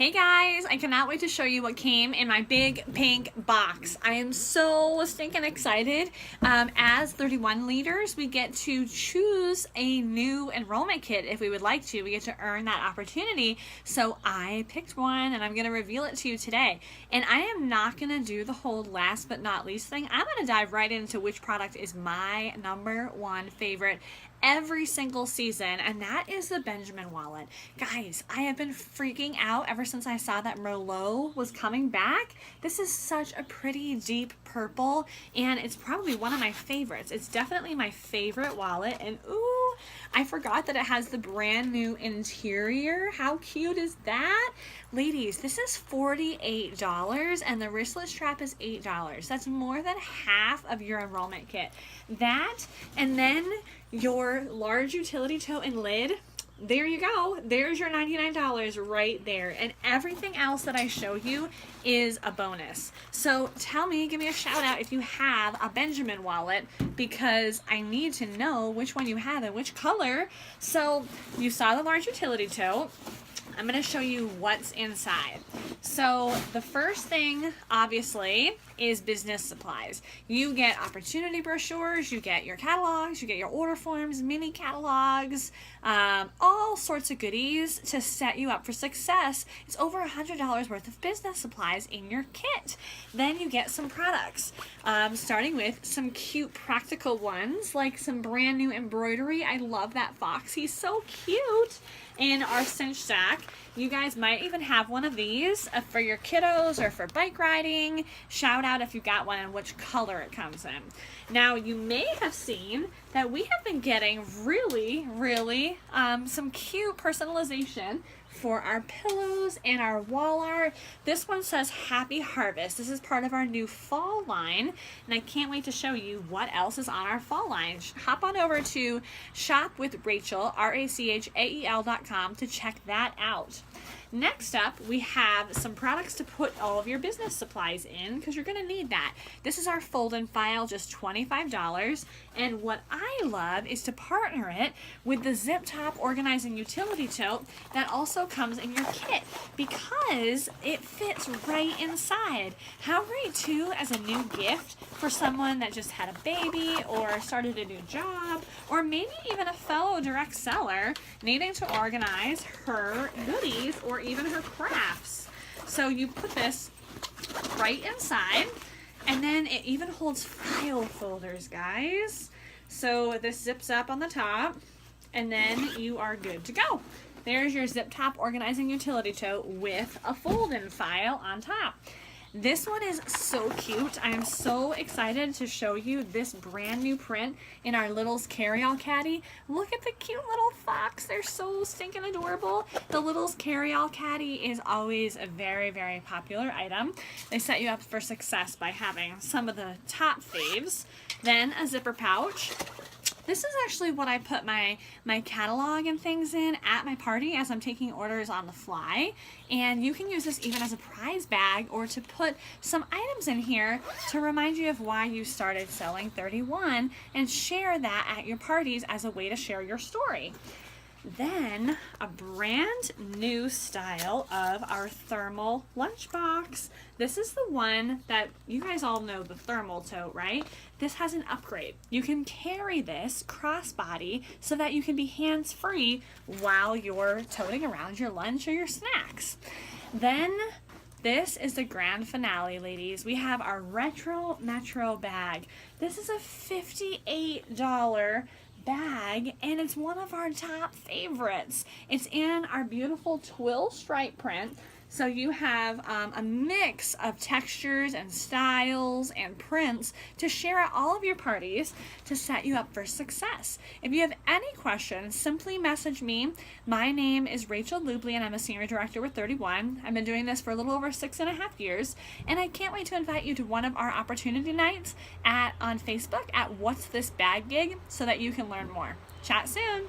Hey guys, I cannot wait to show you what came in my big pink box. I am so stinking excited. As 31 leaders, we get to choose a new enrollment kit if we would like to. We get to earn that opportunity. So I picked one and I'm going to reveal it to you today. And I am not going to do the whole last but not least thing. I'm going to dive right into which product is my #1 favorite every single season, and that is the Benjamin wallet. Guys, I have been freaking out ever since I saw that Merlot was coming back. This is such a pretty deep purple, and it's probably one of my favorites. It's definitely my favorite wallet, and ooh, I forgot that it has the brand new interior. How cute is that? Ladies, this is $48 and the wristlet strap is $8. That's more than half of your enrollment kit. That, and then your large utility tote and lid, there you go. There's your $99 right there. And everything else that I show you is a bonus. So tell me, give me a shout out if you have a Benjamin wallet, because I need to know which one you have and which color. So you saw the large utility tote. I'm going to show you what's inside. So the first thing, obviously, is business supplies. You get opportunity brochures, you get your catalogs, you get your order forms, mini catalogs, all sorts of goodies to set you up for success. It's over $100 worth of business supplies in your kit. Then you get some products, starting with some cute practical ones, like some brand new embroidery. I love that fox. He's so cute. In our cinch stack, you guys might even have one of these for your kiddos or for bike riding. Shout out if you got one and which color it comes in. Now, you may have seen that we have been getting really some cute personalization for our pillows and our wall art. This one says Happy Harvest. This is part of our new fall line, and I can't wait to show you what else is on our fall line. Hop on over to shopwithrachel, RACHAEL.com to check that out. Next up, we have some products to put all of your business supplies in, because you're going to need that. This is our fold and file, just $25. And what I love is to partner it with the zip top organizing utility tote that also comes in your kit, because it fits right inside. How great too as a new gift for someone that just had a baby or started a new job, or maybe even a fellow direct seller needing to organize her goodies or even her crafts. So you put this right inside, and then it even holds file folders, guys. So this zips up on the top, and then you are good to go. There's your zip top organizing utility tote with a fold-in file on top. This one is so cute. I am so excited to show you this brand new print in our Littles Carry-All Caddy. Look at the cute little fox. They're so stinking adorable. The Littles Carry-All Caddy is always a very popular item. They set you up for success by having some of the top faves. Then a zipper pouch. This is actually what I put my catalog and things in at my party as I'm taking orders on the fly. And you can use this even as a prize bag or to put some items in here to remind you of why you started selling 31 and share that at your parties as a way to share your story. Then a brand new style of our thermal lunchbox. This is the one that you guys all know, the thermal tote, right? This has an upgrade. You can carry this crossbody so that you can be hands-free while you're toting around your lunch or your snacks. Then this is the grand finale, ladies. We have our Retro Metro bag. This is a $58 bag, and it's one of our top favorites. It's in our beautiful twill stripe print, so you have a mix of textures and styles and prints to share at all of your parties to set you up for success. If you have any questions, simply message me. My name is Rachel Lubley, and I'm a senior director with 31. I've been doing this for a little over 6.5 years, and I can't wait to invite you to one of our opportunity nights on Facebook at What's This Bag Gig so that you can learn more. Chat soon.